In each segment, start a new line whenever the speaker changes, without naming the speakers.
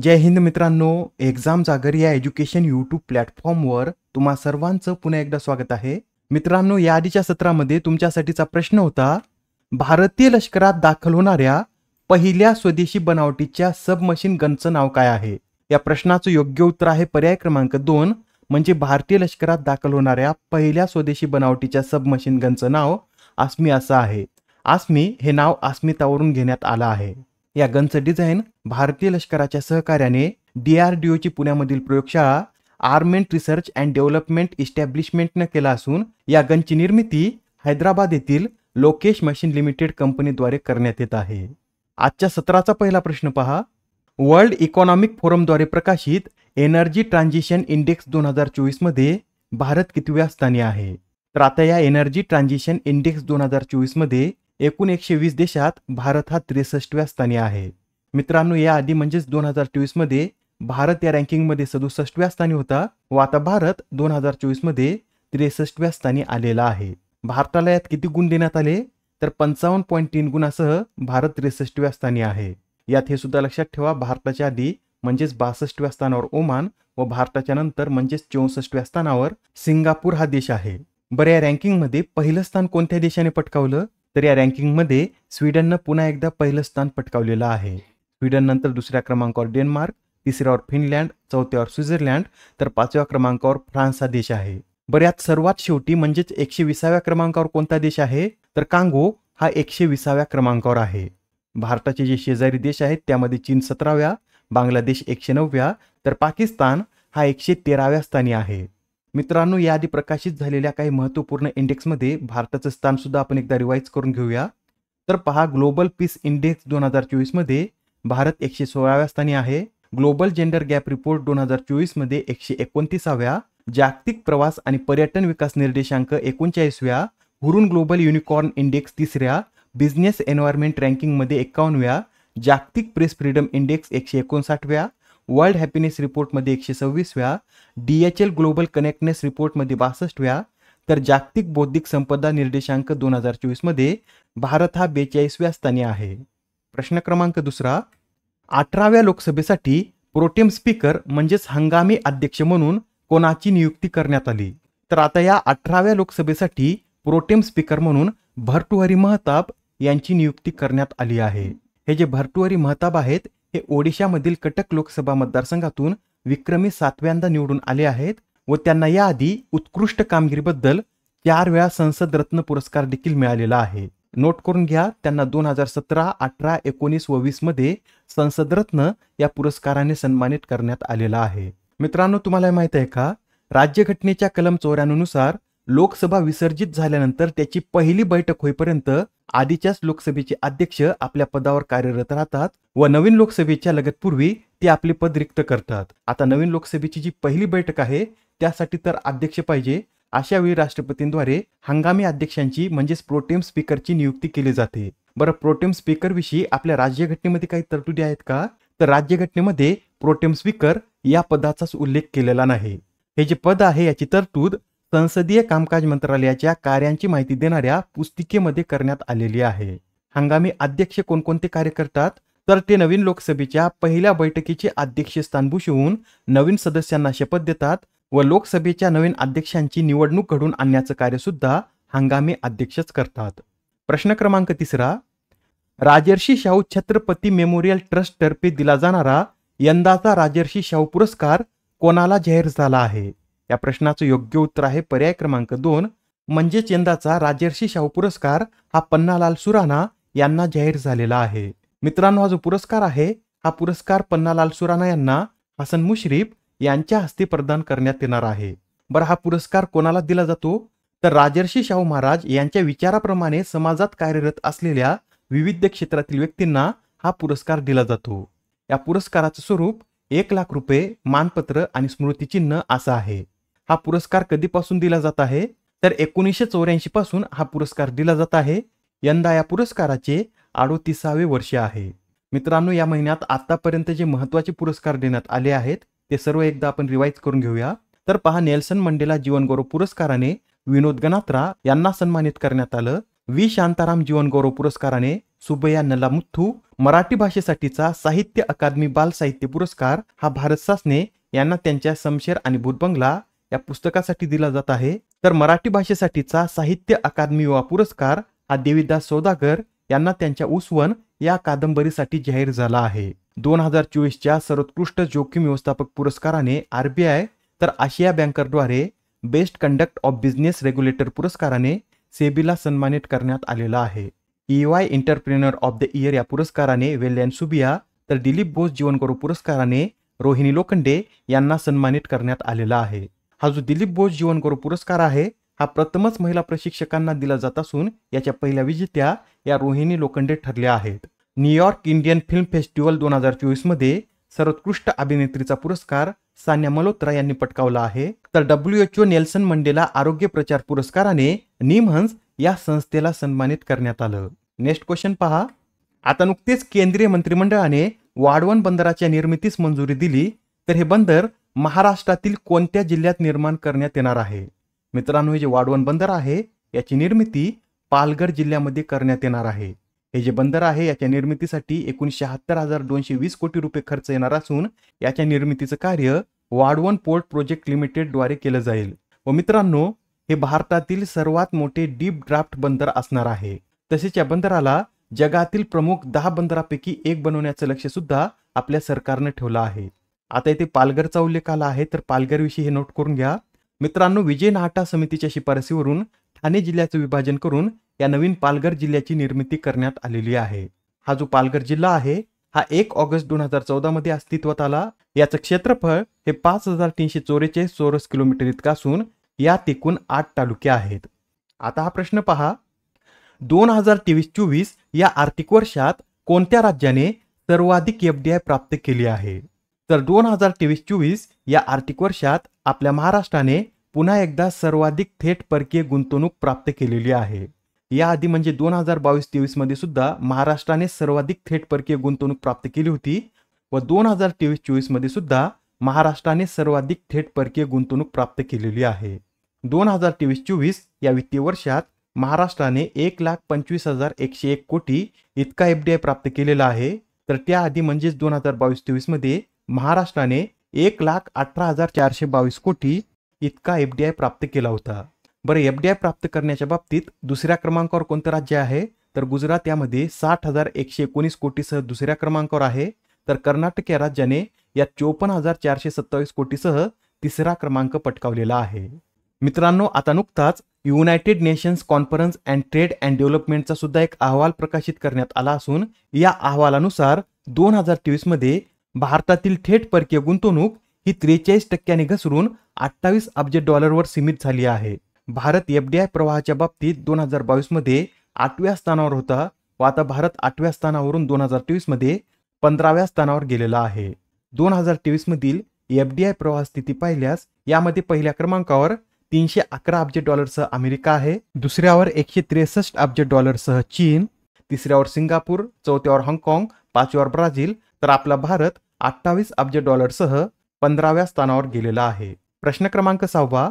जय हिंद मित्रांनो, एक्झाम जागर या एज्युकेशन यूट्यूब प्लॅटफॉर्मवर तुम्हा सर्वांचं पुन्हा एकदा स्वागत आहे. मित्रांनो, या आधीच्या सत्रामध्ये तुमच्यासाठीचा प्रश्न होता, भारतीय लष्करात दाखल होणाऱ्या पहिल्या स्वदेशी बनावटीच्या सबमशीन गनचं नाव काय आहे? या प्रश्नाचं योग्य उत्तर आहे पर्याय क्रमांक 2, म्हणजे भारतीय लष्करात दाखल होणाऱ्या पहिल्या स्वदेशी बनावटीच्या सबमशीन गनचं नाव आस्मी असं आहे. आस्मी हे नाव अस्मितावरून घेण्यात आलं आहे. या गनचं डिझाईन भारतीय लष्कराच्या सहकार्याने DRDOची पुण्यामधील प्रयोगशाळा आर्मेंट रिसर्च अँड डेव्हलपमेंट इस्टॅब्लिशमेंटनं केला असून या गनची निर्मिती हैदराबाद येथील लोकेश मशीन लिमिटेड कंपनीद्वारे करण्यात येत आहे. आजच्या सत्राचा पहिला प्रश्न पहा. वर्ल्ड इकॉनॉमिक फोरमद्वारे प्रकाशित एनर्जी ट्रान्झिशन इंडेक्स 2024 मध्ये भारत कितव्या स्थानी आहे? तर आता या एनर्जी ट्रान्झिशन इंडेक्स 2024 मध्ये एकूण 120 देशात भारत हा 63व्या स्थानी आहे. मित्रांनो, या आधी म्हणजेच 2023 मध्ये भारत या रँकिंगमध्ये 67व्या स्थानी होता व आता भारत 2024 मध्ये 63व्या स्थानी आलेला आहे. भारताला यात किती गुण देण्यात आले? तर 55.3 गुणासह भारत 63व्या स्थानी आहे. यात हे सुद्धा लक्षात ठेवा, भारताच्या आधी म्हणजेच 62व्या स्थानावर ओमान व भारताच्या नंतर म्हणजेच 64व्या स्थानावर सिंगापूर हा देश आहे. बरं, या रँकिंगमध्ये पहिलं स्थान कोणत्या देशाने पटकावलं? तर या रँकिंगमध्ये स्वीडननं पुन्हा एकदा पहिलं स्थान पटकावलेलं आहे. स्वीडन नंतर दुसऱ्या क्रमांकावर डेन्मार्क, तिसऱ्यावर फिनलँड, चौथ्यावर स्वित्झर्लंड तर 5व्या क्रमांकावर फ्रान्स हा देश आहे. बरं, यात सर्वात शेवटी म्हणजेच 120व्या क्रमांकावर कोणता देश आहे? तर कांगो हा 120व्या क्रमांकावर आहे. भारताचे जे शेजारी देश आहेत त्यामध्ये चीन 17व्या, बांगलादेश 109व्या तर पाकिस्तान हा 113व्या स्थानी आहे. मित्रांनो, याआधी प्रकाशित झालेल्या काही महत्त्वपूर्ण इंडेक्समध्ये भारताचं स्थान सुद्धा आपण एकदा रिवाइज करून घेऊया. तर पहा, ग्लोबल पीस इंडेक्स 2024 मध्ये भारत 116व्या स्थानी आहे. ग्लोबल जेंडर गॅप रिपोर्ट 2024 मध्ये 129व्या, जागतिक प्रवास आणि पर्यटन विकास निर्देशांक 39व्या, हुरून ग्लोबल युनिकॉर्न इंडेक्स 3ऱ्या, बिझनेस एन्व्हायरमेंट रँकिंगमध्ये 51व्या, जागतिक प्रेस फ्रीडम इंडेक्स 159व्या, वर्ल्ड हॅपीनेस रिपोर्टमध्ये 126व्या, DHL ग्लोबल कनेक्टनेस रिपोर्टमध्ये 62व्या तर जागतिक बौद्धिक संपदा निर्देशांक 2024 मध्ये भारत हा 42व्या स्थानी आहे. प्रश्न क्रमांक दुसरा. 18व्या लोकसभेसाठी प्रोटेम स्पीकर म्हणजेच हंगामी अध्यक्ष म्हणून कोणाची नियुक्ती करण्यात आली? तर आता या 18व्या लोकसभेसाठी प्रोटेम स्पीकर म्हणून भर्तृहरी महताब यांची नियुक्ती करण्यात आली आहे. हे जे भर्तृहरी महताब आहेत हे ओडिशामधील कटक लोकसभा मतदारसंघातून विक्रमी 7व्यांदा निवडून आले आहेत व त्यांना याआधी उत्कृष्ट कामगिरीबद्दल 4 वेळा संसद रत्न पुरस्कार देखील मिळालेला आहे. नोट करून घ्या, त्यांना 2017, 18, 19 व 20 मध्ये संसद रत्न या पुरस्काराने सन्मानित करण्यात आलेला आहे. मित्रांनो, तुम्हाला माहित आहे का, राज्यघटनेच्या कलम 94 नुसार लोकसभा विसर्जित झाल्यानंतर त्याची पहिली बैठक होईपर्यंत आधीच्याच लोकसभेचे अध्यक्ष आपल्या पदावर कार्यरत राहतात व नवीन लोकसभेच्या लगतपूर्वी ते आपले पद रिक्त करतात. आता नवीन लोकसभेची जी पहिली बैठक आहे त्यासाठी तर अध्यक्ष पाहिजे. अशा वेळी राष्ट्रपतींद्वारे हंगामी अध्यक्षांची म्हणजेच प्रोटेम स्पीकरची नियुक्ती केली जाते. बरं, प्रोटेम स्पीकर विषयी आपल्या राज्यघटनेमध्ये काही तरतुदी आहेत का? तर राज्यघटनेमध्ये प्रोटेम स्पीकर या पदाचाच उल्लेख केलेला नाही. हे जे पद आहे याची तरतूद संसदीय कामकाज मंत्रालयाच्या कार्यांची माहिती देणाऱ्या पुस्तिकेमध्ये करण्यात आलेली आहे. हंगामी अध्यक्ष कोणकोणते कार्य करतात? तर ते नवीन लोकसभेच्या पहिल्या बैठकीचे अध्यक्षस्थान भूषवून नवीन सदस्यांना शपथ देतात व लोकसभेच्या नवीन अध्यक्षांची निवडणूक घडून आणण्याचं कार्य सुद्धा हंगामी अध्यक्षच करतात. प्रश्न क्रमांक तिसरा. राजर्षी शाहू छत्रपती मेमोरियल ट्रस्ट तर्फे दिला जाणारा यंदाचा राजर्षी शाहू पुरस्कार कोणाला जाहीर झाला आहे? या प्रश्नाचं योग्य उत्तर आहे पर्याय क्रमांक 2, म्हणजेच यंदाचा राजर्षी शाहू पुरस्कार हा पन्नालाल सुराणा यांना जाहीर झालेला आहे. मित्रांनो, हा जो पुरस्कार आहे हा पुरस्कार पन्नालाल सुराणा यांना हसन मुश्रीफ यांच्या हस्ते प्रदान करण्यात येणार आहे. बरं, हा पुरस्कार कोणाला दिला जातो? तर राजर्षी शाहू महाराज यांच्या विचाराप्रमाणे समाजात कार्यरत असलेल्या विविध क्षेत्रातील व्यक्तींना हा पुरस्कार दिला जातो. या पुरस्काराचं स्वरूप 1 लाख रुपये, मानपत्र आणि स्मृतिचिन्ह असं आहे. हा पुरस्कार कधीपासून दिला जात आहे? तर 1984 पासून हा पुरस्कार दिला जात आहे. यंदा या पुरस्काराचे 38वे वर्ष आहे. मित्रांनो, या महिन्यात आतापर्यंत जे महत्त्वाचे पुरस्कार देण्यात आले आहेत ते सर्व एकदा आपण रिवाइज करून घेऊया. तर पहा, नेल्सन मंडेला जीवनगौरव पुरस्काराने विनोद गनात्रा यांना सन्मानित करण्यात आलं. व्ही शांताराम जीवनगौरव पुरस्काराने सुबया नलामुथ्थू. मराठी भाषेसाठीचा साहित्य अकादमी बाल साहित्य पुरस्कार हा भारत सासने यांना त्यांच्या शमशेर आणि भूतबंगला या पुस्तकासाठी दिला जात आहे. तर मराठी भाषेसाठीचा साहित्य अकादमी युवा पुरस्कार हा देवीदास सौदागर यांना त्यांच्या उसवन या कादंबरीसाठी जाहीर झाला आहे. 2024च्या सर्वोत्कृष्ट जोखीम व्यवस्थापक पुरस्काराने आरबीआय तर आशिया बँकरद्वारे best conduct of business regulator पुरस्काराने सेबीला सन्मानित करण्यात आलेला आहे. EY entrepreneur of the year या पुरस्काराने वेल्यान सुबिया तर दिलीप बोस जीवनगौरव पुरस्काराने रोहिणी लोखंडे यांना सन्मानित करण्यात आलेला आहे. हा जो दिलीप बोस जीवनगौरव पुरस्कार आहे हा प्रथमच महिला प्रशिक्षकांना दिला जात असून याच्या पहिल्या विजेत्या या रोहिणी लोखंडे ठरल्या आहेत. न्यूयॉर्क इंडियन फिल्म फेस्टिवल 2024 मध्ये सर्वोत्कृष्ट अभिनेत्रीचा पुरस्कार सान्या मल्होत्रा यांनी पटकावला आहे. तर WHO नेल्सन मंडेला आरोग्य प्रचार पुरस्काराने निमहंस या संस्थेला सन्मानित करण्यात आलं. नेक्स्ट क्वेश्चन पहा. आता नुकतेच केंद्रीय मंत्रिमंडळाने वाढवण बंदराच्या निर्मितीस मंजुरी दिली, तर हे बंदर महाराष्ट्रातील कोणत्या जिल्ह्यात निर्माण करण्यात येणार आहे? मित्रांनो, हे जे वाढवण बंदर आहे याची निर्मिती पालघर जिल्ह्यामध्ये करण्यात येणार आहे. हे जे बंदर आहे याच्या निर्मितीसाठी एकूण 76,220 कोटी रुपये खर्च येणार असून याच्या निर्मितीचं कार्य वाढवण पोर्ट प्रोजेक्ट लिमिटेड द्वारे केलं जाईल. व मित्रांनो, हे भारतातील सर्वात मोठे डीप ड्राफ्ट बंदर असणार आहे. तसेच या बंदराला जगातील प्रमुख 10 बंदरापैकी एक बनवण्याचं लक्ष सुद्धा आपल्या सरकारने ठेवलं आहे. आता इथे पालघरचा उल्लेख आला आहे, तर पालघर विषयी हे नोट करून घ्या. मित्रांनो, विजय नाहटा समितीच्या शिफारसीवरून ठाणे जिल्ह्याचं विभाजन करून या नवीन पालघर जिल्ह्याची निर्मिती करण्यात आलेली आहे. हा जो पालघर जिल्हा आहे हा 1 ऑगस्ट 2014 मध्ये अस्तित्वात आला. याचं क्षेत्रफळ हे 5,344 चौरस किलोमीटर इतकं असून यात एकूण 8 तालुके आहेत. आता हा प्रश्न पहा. 2023-24 या आर्थिक वर्षात कोणत्या राज्याने सर्वाधिक FDI प्राप्त केली आहे? तर 2023-24 या आर्थिक वर्षात आपल्या महाराष्ट्राने पुन्हा एकदा सर्वाधिक थेट परकीय गुंतवणूक प्राप्त केलेली आहे. याआधी म्हणजे 2022-23 मध्ये सुद्धा महाराष्ट्राने सर्वाधिक थेट परकीय गुंतवणूक प्राप्त केली होती व 2023-24 मध्ये सुद्धा महाराष्ट्राने सर्वाधिक थेट परकीय गुंतवणूक प्राप्त केलेली आहे. 2023-24 या वित्तीय वर्षात महाराष्ट्राने 1,25,101 कोटी इतका FDI प्राप्त केलेला आहे. तर त्याआधी म्हणजेच 2022-23 मध्ये महाराष्ट्राने 1,18,422 कोटी इतका FDI प्राप्त केला होता. बरं, FDI प्राप्त करण्याच्या बाबतीत दुसऱ्या क्रमांकावर कोणतं राज्य आहे? तर गुजरात यामध्ये 60,119 कोटीसह दुसऱ्या क्रमांकावर आहे. तर कर्नाटक या राज्याने या 54,427 कोटीसह तिसरा क्रमांक पटकावलेला आहे. मित्रांनो, आता नुकताच united nations conference and trade and डेव्हलपमेंटचा सुद्धा एक अहवाल प्रकाशित करण्यात आला असून या अहवालानुसार 2023 मध्ये भारतातील थेट परकीय गुंतवणूक ही 43% घसरून 28 अब्ज डॉलरवर सीमित झाली आहे. भारत FDI प्रवाहाच्या बाबतीत 2022 मध्ये 8व्या स्थानावर होता व आता भारत 8व्या स्थानावरून 2023 मध्ये 15व्या स्थानावर गेलेला आहे. 2023 मधील FDI प्रवाह स्थिती पाहिल्यास यामध्ये पहिल्या क्रमांकावर 311 अब्ज डॉलरसह अमेरिका आहे, दुसऱ्यावर 163 अब्ज डॉलरसह चीन, तिसऱ्यावर सिंगापूर, चौथ्यावर हाँगकाँग, पाचव्यावर ब्राझील, तर आपला भारत 28 अब्ज डॉलरसह 15व्या स्थानावर गेलेला आहे. प्रश्न क्रमांक 6.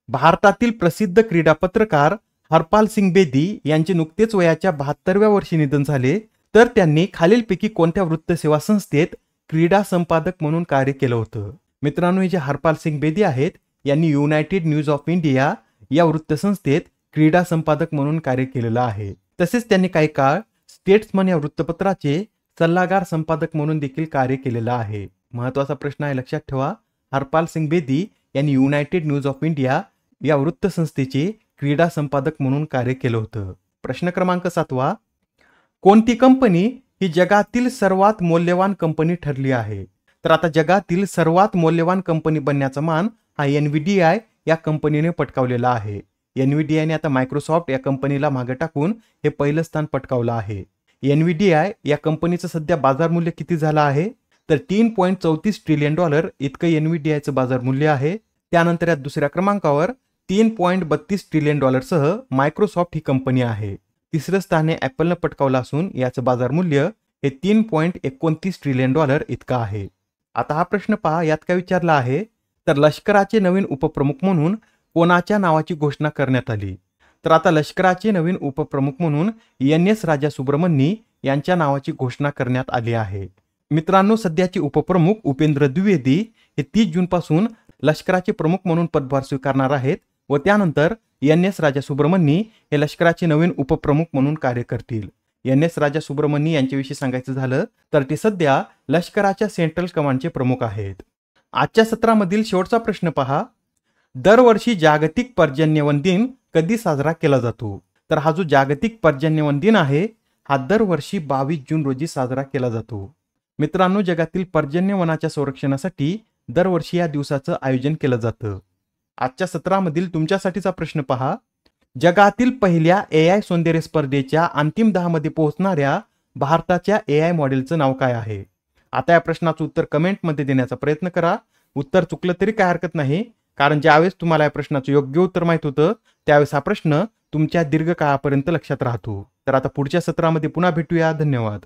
भारतातील प्रसिद्ध क्रीडा पत्रकार हरपाल सिंग बेदी यांचे नुकतेच वयाच्या 72व्या वर्षी निधन झाले, तर त्यांनी खालीलपैकी कोणत्या वृत्तसेवा संस्थेत क्रीडा संपादक म्हणून कार्य केलं होतं? मित्रांनो, हे जे हरपाल सिंग बेदी आहेत यांनी युनायटेड न्यूज ऑफ इंडिया या वृत्तसंस्थेत क्रीडा संपादक म्हणून कार्य केलेलं आहे. तसेच त्यांनी काही काळ स्टेट्समन या वृत्तपत्राचे सल्लागार संपादक म्हणून देखील कार्य केलेलं आहे. महत्वाचा प्रश्न आहे, लक्षात ठेवा. हरपाल सिंग बेदी यांनी युनायटेड न्यूज ऑफ इंडिया या वृत्तसंस्थेचे क्रीडा संपादक म्हणून कार्य केलं होतं. प्रश्न क्रमांक 7. कोणती कंपनी ही जगातील सर्वात मौल्यवान कंपनी ठरली आहे? तर आता जगातील सर्वात मौल्यवान कंपनी बनण्याचा मान हा NVIDIA या कंपनीने पटकावलेला आहे. NVIDIAने आता मायक्रोसॉफ्ट या कंपनीला मागे टाकून हे पहिलं स्थान पटकावलं आहे. NVIDIA या कंपनीचं सध्या बाजार मूल्य किती झालं आहे? तर $3.34 ट्रिलियन इतकं NVIDIAचं बाजार मूल्य आहे. त्यानंतर यात दुसऱ्या क्रमांकावर $3.32 ट्रिलियन सह मायक्रोसॉफ्ट ही कंपनी आहे. तिसरं स्थान हे ॲपलनं पटकावलं असून याचं बाजार मूल्य हे $3.29 ट्रिलियन इतकं आहे. आता हा प्रश्न पहा, यात काय विचारला आहे? तर लष्कराचे नवीन उपप्रमुख म्हणून कोणाच्या नावाची घोषणा करण्यात आली? तर आता लष्कराचे नवीन उपप्रमुख म्हणून NS राजा सुब्रमण्यम यांच्या नावाची घोषणा करण्यात आली आहे. मित्रांनो, सध्याचे उपप्रमुख उपेंद्र द्विवेदी हे 30 जून पासून लष्कराचे प्रमुख म्हणून पदभार स्वीकारणार आहेत व त्यानंतर NS राजा सुब्रमण्य हे लष्कराचे नवीन उपप्रमुख म्हणून कार्य करतील. NS राजा सुब्रमण्य यांच्याविषयी सांगायचं झालं तर ते सध्या लष्कराच्या सेंट्रल कमांडचे प्रमुख आहेत. आजच्या सत्रामधील शेवटचा प्रश्न पहा. दरवर्षी जागतिक पर्जन्यवन दिन कधी साजरा केला जातो? तर हा जो जागतिक पर्जन्यवन दिन आहे हा दरवर्षी 22 जून रोजी साजरा केला जातो. मित्रांनो, जगातील पर्जन्यवनाच्या संरक्षणासाठी दरवर्षी या दिवसाचं आयोजन केलं जातं. आजच्या सत्रामधील तुमच्यासाठीचा प्रश्न पहा. जगातील पहिल्या AI सौंदर्य स्पर्धेच्या अंतिम 10 मध्ये पोहोचणाऱ्या भारताच्या AI मॉडेलचं नाव काय आहे? आता या प्रश्नाचं उत्तर कमेंटमध्ये देण्याचा प्रयत्न करा. उत्तर चुकलं तरी काय हरकत नाही, कारण ज्यावेळेस तुम्हाला या प्रश्नाचं योग्य उत्तर माहित होतं त्यावेळेस हा प्रश्न तुमच्या दीर्घकाळापर्यंत लक्षात राहतो. तर आता पुढच्या सत्रामध्ये पुन्हा भेटूया. धन्यवाद.